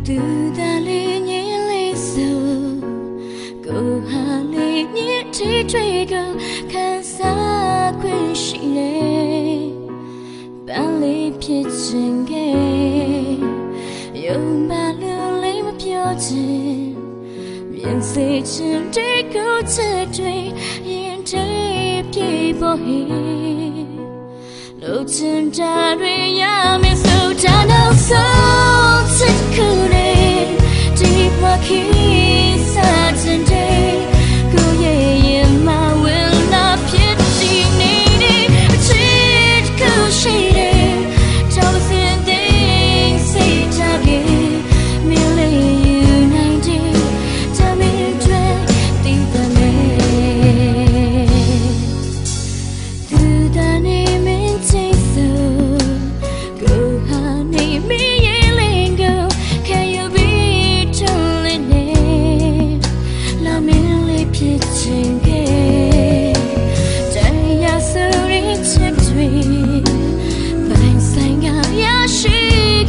သူသာလေးညင်လေးဆိုကိုဟာလေးညင်ထိထွေကိုခံစားခွင့်ရှိနေပန်းလေးဖြစ်ချင်ခဲ့ယုံပါလို့လေးမပြောချင်မြင်စေချင်တဲ့ကိုယ်ချက်တွေရင်ထဲပြေပေါ်ဟေလို့ချင်တာတွေရမယ်ဆိုတာနောက်ဆုံးချစ်ခုနေဒီဘဝခီးစားချင်တဲ့ကိုရဲ့ရင်မဝင်လာဖြစ်ဒီနေတဲ့ချစ်ခုရှိတယ်တောင်းစင်တဲ့စိတ်ချပြေမလေးယူနိုင်တယ်တမင်တွေတည်တယ်သူတန်နေမင်းချစ်ဆိုကိုဟာနေမင်းရဲ့လင်ကို Can you be totally near လာမင်းလေးဖြစ်ချင်ခဲ့တရားဆိုရင်ချစ်တွေပိုင်ဆိုင်ကရရှိ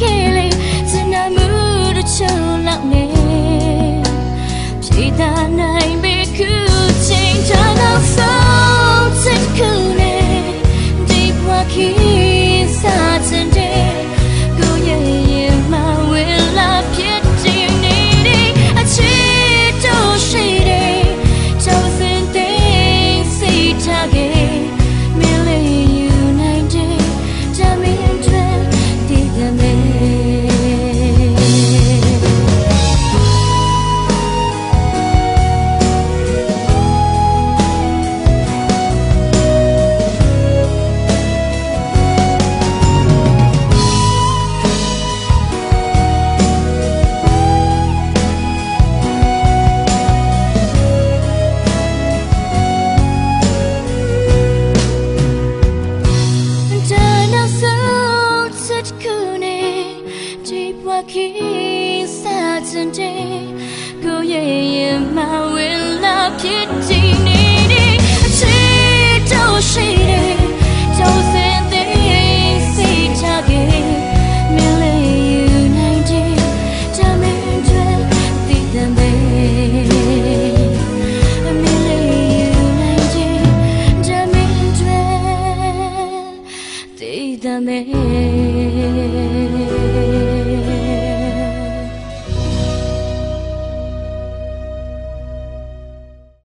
ခဲ့လေစနေမှုတစ်ချုံလောက်နဲ့ဖြေတာနိုင်ပေခုချိန်ထားတော့ဆုံးချစ်ခုနဲ့ဒီဘဝခီးစားချင်တဲ့ကိုရဲ့ရင်မဝင်လာဖြစ်ချင်နေတဲ့အချစ်တို့ရှိတယ်တောင်းစင်တဲ့စိတ်ထားခဲ့မလေးယူနိုင်တယ်တမင်တွေတည်တယ်ခီးစားချင်တဲ့ကိုရဲ့ရင်မဝင်လာဖြစ်ချင်နေတဲ့အချစ်တို့ရှိတယ်